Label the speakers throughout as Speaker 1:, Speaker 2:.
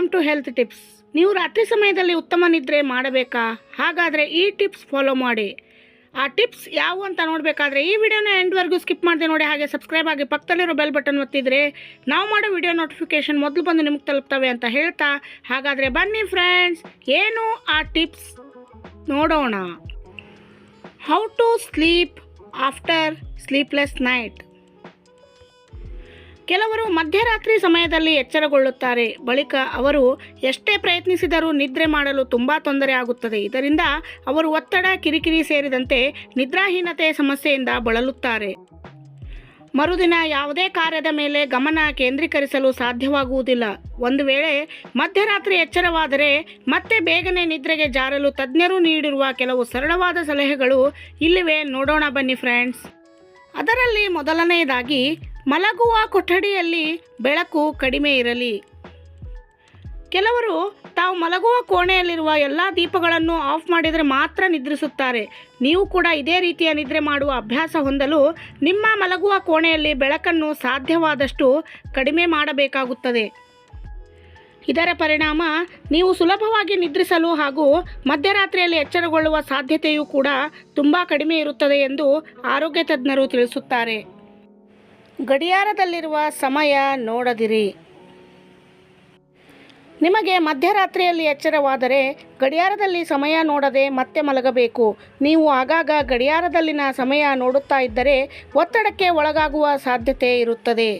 Speaker 1: Welcome to health tips. ನೀವು ರಾತ್ರಿ ಸಮಯದಲ್ಲಿ ಉತ್ತಮ ನಿದ್ರೆ ಮಾಡಬೇಕಾ? ಹಾಗಾದರೆ ಈ ಟಿಪ್ಸ್ ಫಾಲೋ ಮಾಡಿ. ಆ ಟಿಪ್ಸ್ ಯಾವುವು ಅಂತ ನೋಡಬೇಕಾದ್ರೆ ಈ ವಿಡಿಯೋನ ಎಂಡ್ವರೆಗೂ ಸ್ಕಿಪ್ ಮಾಡದೆ ನೋಡಿ. ಹಾಗೆ ಸಬ್ಸ್ಕ್ರೈಬ್ ಆಗಿ ಪಕ್ಕದಲ್ಲಿರೋ ಬೆಲ್ ಬಟನ್ ಒತ್ತಿದರೆ ನಾವು ಮಾಡೋ ವಿಡಿಯೋ ನೋಟಿಫಿಕೇಶನ್ ಮೊದಲು ಬಂದು ನಿಮಗೆ ತಲುಪ್ತವೆ ಅಂತ ಹೇಳ್ತಾ, ಹಾಗಾದರೆ ಬನ್ನಿ ಫ್ರೆಂಡ್ಸ್, ಏನು ಆ ಟಿಪ್ಸ್ ನೋಡೋಣ. How to sleep after sleepless night. ಕೆಲವರು ಮಧ್ಯರಾತ್ರಿ ಸಮಯದಲ್ಲಿ ಎಚ್ಚರಗೊಳ್ಳುತ್ತಾರೆ. ಬಳಿಕ ಅವರು ಎಷ್ಟೇ ಪ್ರಯತ್ನಿಸಿದರೂ ನಿದ್ರೆ ಮಾಡಲು ತುಂಬ ತೊಂದರೆ ಆಗುತ್ತದೆ. ಇದರಿಂದ ಅವರು ಒತ್ತಡ, ಕಿರಿಕಿರಿ ಸೇರಿದಂತೆ ನಿದ್ರಾಹೀನತೆ ಸಮಸ್ಯೆಯಿಂದ ಬಳಲುತ್ತಾರೆ. ಮರುದಿನ ಯಾವುದೇ ಕಾರ್ಯದ ಮೇಲೆ ಗಮನ ಕೇಂದ್ರೀಕರಿಸಲು ಸಾಧ್ಯವಾಗುವುದಿಲ್ಲ. ಒಂದು ವೇಳೆ ಮಧ್ಯರಾತ್ರಿ ಎಚ್ಚರವಾದರೆ ಮತ್ತೆ ಬೇಗನೆ ನಿದ್ರೆಗೆ ಜಾರಲು ತಜ್ಞರು ನೀಡಿರುವ ಕೆಲವು ಸರಳವಾದ ಸಲಹೆಗಳು ಇಲ್ಲಿವೆ, ನೋಡೋಣ ಬನ್ನಿ ಫ್ರೆಂಡ್ಸ್. ಅದರಲ್ಲಿ ಮೊದಲನೆಯದಾಗಿ, ಮಲಗುವ ಕೊಠಡಿಯಲ್ಲಿ ಬೆಳಕು ಕಡಿಮೆ ಇರಲಿ. ಕೆಲವರು ತಾವು ಮಲಗುವ ಕೋಣೆಯಲ್ಲಿರುವ ಎಲ್ಲ ದೀಪಗಳನ್ನು ಆಫ್ ಮಾಡಿದರೆ ಮಾತ್ರ ನಿದ್ರಿಸುತ್ತಾರೆ. ನೀವು ಕೂಡ ಇದೇ ರೀತಿಯ ನಿದ್ರೆ ಮಾಡುವ ಅಭ್ಯಾಸ ಹೊಂದಲು ನಿಮ್ಮ ಮಲಗುವ ಕೋಣೆಯಲ್ಲಿ ಬೆಳಕನ್ನು ಸಾಧ್ಯವಾದಷ್ಟು ಕಡಿಮೆ ಮಾಡಬೇಕಾಗುತ್ತದೆ. ಇದರ ಪರಿಣಾಮ ನೀವು ಸುಲಭವಾಗಿ ನಿದ್ರಿಸಲು ಹಾಗೂ ಮಧ್ಯರಾತ್ರಿಯಲ್ಲಿ ಎಚ್ಚರಗೊಳ್ಳುವ ಸಾಧ್ಯತೆಯೂ ಕೂಡ ತುಂಬ ಕಡಿಮೆ ಇರುತ್ತದೆ ಎಂದು ಆರೋಗ್ಯ ತಜ್ಞರು ತಿಳಿಸುತ್ತಾರೆ. ಗಡಿಯಾರದಲ್ಲಿರುವ ಸಮಯ ನೋಡದಿರಿ. ನಿಮಗೆ ಮಧ್ಯರಾತ್ರಿಯಲ್ಲಿ ಎಚ್ಚರವಾದರೆ ಗಡಿಯಾರದಲ್ಲಿ ಸಮಯ ನೋಡದೆ ಮತ್ತೆ ಮಲಗಬೇಕು. ನೀವು ಆಗಾಗ ಗಡಿಯಾರದಲ್ಲಿನ ಸಮಯ ನೋಡುತ್ತಾ ಇದ್ದರೆ ಒತ್ತಡಕ್ಕೆ ಒಳಗಾಗುವ ಸಾಧ್ಯತೆ ಇರುತ್ತದೆ.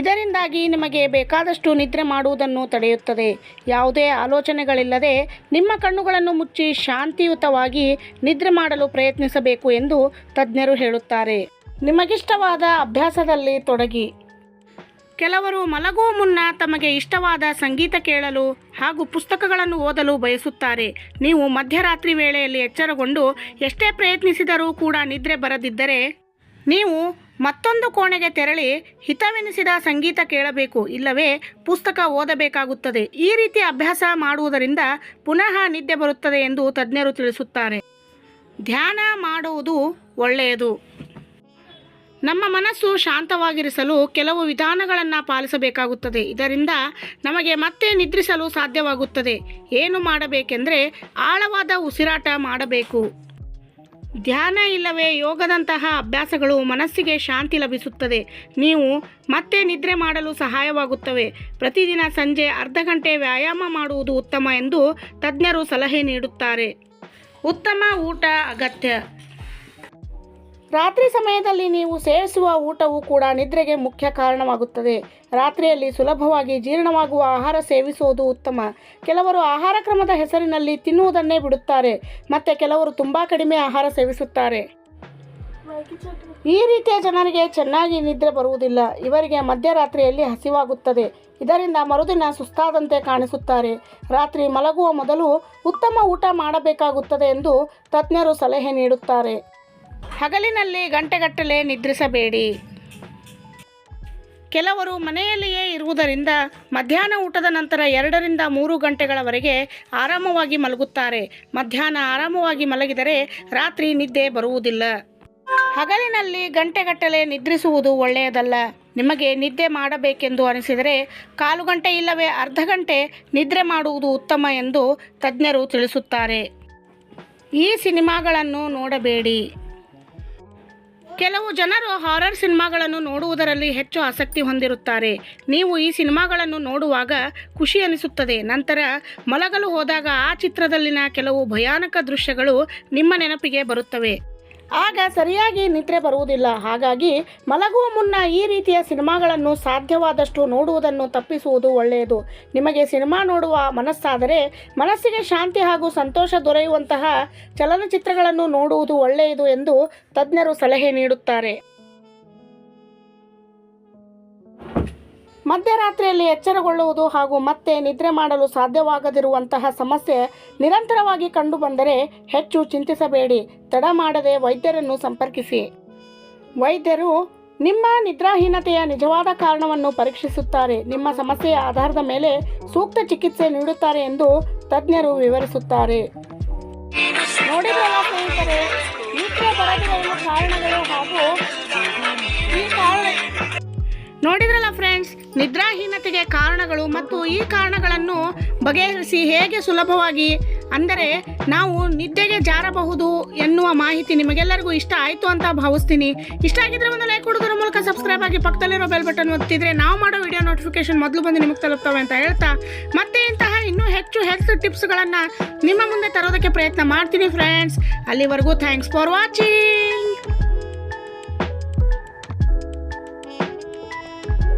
Speaker 1: ಇದರಿಂದಾಗಿ ನಿಮಗೆ ಬೇಕಾದಷ್ಟು ನಿದ್ರೆ ಮಾಡುವುದನ್ನು ತಡೆಯುತ್ತದೆ. ಯಾವುದೇ ಆಲೋಚನೆಗಳಿಲ್ಲದೆ ನಿಮ್ಮ ಕಣ್ಣುಗಳನ್ನು ಮುಚ್ಚಿ ಶಾಂತಿಯುತವಾಗಿ ನಿದ್ರೆ ಮಾಡಲು ಪ್ರಯತ್ನಿಸಬೇಕು ಎಂದು ತಜ್ಞರು ಹೇಳುತ್ತಾರೆ. ನಿಮಗಿಷ್ಟವಾದ ಅಭ್ಯಾಸದಲ್ಲಿ ತೊಡಗಿ. ಕೆಲವರು ಮಲಗುವ ಮುನ್ನ ತಮಗೆ ಇಷ್ಟವಾದ ಸಂಗೀತ ಕೇಳಲು ಹಾಗೂ ಪುಸ್ತಕಗಳನ್ನು ಓದಲು ಬಯಸುತ್ತಾರೆ. ನೀವು ಮಧ್ಯರಾತ್ರಿ ವೇಳೆಯಲ್ಲಿ ಎಚ್ಚರಗೊಂಡು ಎಷ್ಟೇ ಪ್ರಯತ್ನಿಸಿದರೂ ಕೂಡ ನಿದ್ರೆ ಬರದಿದ್ದರೆ ನೀವು ಮತ್ತೊಂದು ಕೋಣೆಗೆ ತೆರಳಿ ಹಿತವೆನಿಸಿದ ಸಂಗೀತ ಕೇಳಬೇಕು, ಇಲ್ಲವೇ ಪುಸ್ತಕ ಓದಬೇಕಾಗುತ್ತದೆ. ಈ ರೀತಿ ಅಭ್ಯಾಸ ಮಾಡುವುದರಿಂದ ಪುನಃ ನಿದ್ದೆ ಬರುತ್ತದೆ ಎಂದು ತಜ್ಞರು ತಿಳಿಸುತ್ತಾರೆ. ಧ್ಯಾನ ಮಾಡುವುದು ಒಳ್ಳೆಯದು. ನಮ್ಮ ಮನಸ್ಸು ಶಾಂತವಾಗಿರಿಸಲು ಕೆಲವು ವಿಧಾನಗಳನ್ನು ಪಾಲಿಸಬೇಕಾಗುತ್ತದೆ. ಇದರಿಂದ ನಮಗೆ ಮತ್ತೆ ನಿದ್ರಿಸಲು ಸಾಧ್ಯವಾಗುತ್ತದೆ. ಏನು ಮಾಡಬೇಕೆಂದರೆ ಆಳವಾದ ಉಸಿರಾಟ ಮಾಡಬೇಕು. ಧ್ಯಾನ ಇಲ್ಲವೇ ಯೋಗದಂತಹ ಅಭ್ಯಾಸಗಳು ಮನಸ್ಸಿಗೆ ಶಾಂತಿ ಲಭಿಸುತ್ತದೆ. ನೀವು ಮತ್ತೆ ನಿದ್ರೆ ಮಾಡಲು ಸಹಾಯವಾಗುತ್ತವೆ. ಪ್ರತಿದಿನ ಸಂಜೆ ಅರ್ಧ ಗಂಟೆ ವ್ಯಾಯಾಮ ಮಾಡುವುದು ಉತ್ತಮ ಎಂದು ತಜ್ಞರು ಸಲಹೆ ನೀಡುತ್ತಾರೆ. ಉತ್ತಮ ಊಟ ಅಗತ್ಯ. ರಾತ್ರಿ ಸಮಯದಲ್ಲಿ ನೀವು ಸೇವಿಸುವ ಊಟವು ಕೂಡ ನಿದ್ರೆಗೆ ಮುಖ್ಯ ಕಾರಣವಾಗುತ್ತದೆ. ರಾತ್ರಿಯಲ್ಲಿ ಸುಲಭವಾಗಿ ಜೀರ್ಣವಾಗುವ ಆಹಾರ ಸೇವಿಸುವುದು ಉತ್ತಮ. ಕೆಲವರು ಆಹಾರ ಕ್ರಮದ ಹೆಸರಿನಲ್ಲಿ ತಿನ್ನುವುದನ್ನೇ ಬಿಡುತ್ತಾರೆ, ಮತ್ತು ಕೆಲವರು ತುಂಬ ಕಡಿಮೆ ಆಹಾರ ಸೇವಿಸುತ್ತಾರೆ. ಈ ರೀತಿಯ ಜನರಿಗೆ ಚೆನ್ನಾಗಿ ನಿದ್ರೆ ಬರುವುದಿಲ್ಲ. ಇವರಿಗೆ ಮಧ್ಯರಾತ್ರಿಯಲ್ಲಿ ಹಸಿವಾಗುತ್ತದೆ. ಇದರಿಂದ ಮರುದಿನ ಸುಸ್ತಾದಂತೆ ಕಾಣಿಸುತ್ತಾರೆ. ರಾತ್ರಿ ಮಲಗುವ ಮೊದಲು ಉತ್ತಮ ಊಟ ಮಾಡಬೇಕಾಗುತ್ತದೆ ಎಂದು ತಜ್ಞರು ಸಲಹೆ ನೀಡುತ್ತಾರೆ. ಹಗಲಿನಲ್ಲಿ ಗಂಟೆಗಟ್ಟಲೆ ನಿದ್ರಿಸಬೇಡಿ. ಕೆಲವರು ಮನೆಯಲ್ಲಿಯೇ ಇರುವುದರಿಂದ ಮಧ್ಯಾಹ್ನ ಊಟದ ನಂತರ 2 ರಿಂದ 3 ಗಂಟೆಗಳವರೆಗೆ ಆರಾಮವಾಗಿ ಮಲಗುತ್ತಾರೆ. ಮಧ್ಯಾಹ್ನ ಆರಾಮವಾಗಿ ಮಲಗಿದರೆ ರಾತ್ರಿ ನಿದ್ದೆ ಬರುವುದಿಲ್ಲ. ಹಗಲಿನಲ್ಲಿ ಗಂಟೆಗಟ್ಟಲೆ ನಿದ್ರಿಸುವುದು ಒಳ್ಳೆಯದಲ್ಲ. ನಿಮಗೆ ನಿದ್ದೆ ಮಾಡಬೇಕೆಂದು ಅನಿಸಿದರೆ 1/4 ಗಂಟೆ ಇಲ್ಲವೇ ಅರ್ಧ ಗಂಟೆ ನಿದ್ರೆ ಮಾಡುವುದು ಉತ್ತಮ ಎಂದು ತಜ್ಞರು ತಿಳಿಸುತ್ತಾರೆ. ಈ ಸಿನಿಮಾಗಳನ್ನು ನೋಡಬೇಡಿ. ಕೆಲವು ಜನರು ಹಾರರ್ ಸಿನಿಮಾಗಳನ್ನು ನೋಡುವುದರಲ್ಲಿ ಹೆಚ್ಚು ಆಸಕ್ತಿ ಹೊಂದಿರುತ್ತಾರೆ. ನೀವು ಈ ಸಿನಿಮಾಗಳನ್ನು ನೋಡುವಾಗ ಖುಷಿ ಅನಿಸುತ್ತದೆ. ನಂತರ ಮಲಗಲು ಹೋದಾಗ ಆ ಚಿತ್ರದಲ್ಲಿನ ಕೆಲವು ಭಯಾನಕ ದೃಶ್ಯಗಳು ನಿಮ್ಮ ನೆನಪಿಗೆ ಬರುತ್ತವೆ. ಆಗ ಸರಿಯಾಗಿ ನಿದ್ರೆ ಬರುವುದಿಲ್ಲ. ಹಾಗಾಗಿ ಮಲಗುವ ಮುನ್ನ ಈ ರೀತಿಯ ಸಿನಿಮಾಗಳನ್ನು ಸಾಧ್ಯವಾದಷ್ಟು ನೋಡುವುದನ್ನು ತಪ್ಪಿಸುವುದು ಒಳ್ಳೆಯದು. ನಿಮಗೆ ಸಿನಿಮಾ ನೋಡುವ ಮನಸ್ಸಾದರೆ ಮನಸ್ಸಿಗೆ ಶಾಂತಿ ಹಾಗೂ ಸಂತೋಷ ದೊರೆಯುವಂತಹ ಚಲನಚಿತ್ರಗಳನ್ನು ನೋಡುವುದು ಒಳ್ಳೆಯದು ಎಂದು ತಜ್ಞರು ಸಲಹೆ ನೀಡುತ್ತಾರೆ. ಮಧ್ಯರಾತ್ರಿಯಲ್ಲಿ ಎಚ್ಚರಗೊಳ್ಳುವುದು ಹಾಗೂ ಮತ್ತೆ ನಿದ್ರೆ ಮಾಡಲು ಸಾಧ್ಯವಾಗದಿರುವಂತಹ ಸಮಸ್ಯೆ ನಿರಂತರವಾಗಿ ಕಂಡುಬಂದರೆ ಹೆಚ್ಚು ಚಿಂತಿಸಬೇಡಿ. ತಡ ಮಾಡದೆ ವೈದ್ಯರನ್ನು ಸಂಪರ್ಕಿಸಿ. ವೈದ್ಯರು ನಿಮ್ಮ ನಿದ್ರಾಹೀನತೆಯ ನಿಜವಾದ ಕಾರಣವನ್ನು ಪರೀಕ್ಷಿಸುತ್ತಾರೆ. ನಿಮ್ಮ ಸಮಸ್ಯೆಯ ಆಧಾರದ ಮೇಲೆ ಸೂಕ್ತ ಚಿಕಿತ್ಸೆ ನೀಡುತ್ತಾರೆ ಎಂದು ತಜ್ಞರು ವಿವರಿಸುತ್ತಾರೆ. ನೋಡಿದ್ರಲ್ಲ ಸ್ನೇಹಿತರೆ, ನಿದ್ರೆ ಬರದಿರುವ ಕಾರಣಗಳು ಹಾಗೂ ಈ ಕಾರಣ ನೋಡಿದ್ರಲ್ಲ ಫ್ರೆಂಡ್ಸ್, ನಿದ್ರಾಹೀನತೆಗೆ ಕಾರಣಗಳು ಮತ್ತು ಈ ಕಾರಣಗಳನ್ನು ಬಗೆಹರಿಸಿ ಹೇಗೆ ಸುಲಭವಾಗಿ ಅಂದರೆ ನಾವು ನಿದ್ದೆಗೆ ಜಾರಬಹುದು ಎನ್ನುವ ಮಾಹಿತಿ ನಿಮಗೆಲ್ಲರಿಗೂ ಇಷ್ಟ ಆಯಿತು ಅಂತ ಭಾವಿಸ್ತೀನಿ. ಇಷ್ಟ ಆಗಿದ್ರೆ ಒಂದು ಲೈಕ್ ಕೊಡೋದ್ರ ಮೂಲಕ ಸಬ್ಸ್ಕ್ರೈಬ್ ಆಗಿ ಪಕ್ಕದಲ್ಲಿರೋ ಬೆಲ್ ಬಟನ್ ಒತ್ತಿದ್ರೆ ನಾವು ಮಾಡೋ ವಿಡಿಯೋ ನೋಟಿಫಿಕೇಶನ್ ಮೊದಲು ಬಂದು ನಿಮಗೆ ತಲುಪ್ತವೆ ಅಂತ ಹೇಳ್ತಾ, ಮತ್ತೆ ಇಂತಹ ಇನ್ನೂ ಹೆಚ್ಚು ಹೆಲ್ತ್ ಟಿಪ್ಸ್ಗಳನ್ನು ನಿಮ್ಮ ಮುಂದೆ ತರೋದಕ್ಕೆ ಪ್ರಯತ್ನ ಮಾಡ್ತೀನಿ ಫ್ರೆಂಡ್ಸ್. ಅಲ್ಲಿವರೆಗೂ ಥ್ಯಾಂಕ್ಸ್ ಫಾರ್ ವಾಚಿಂಗ್.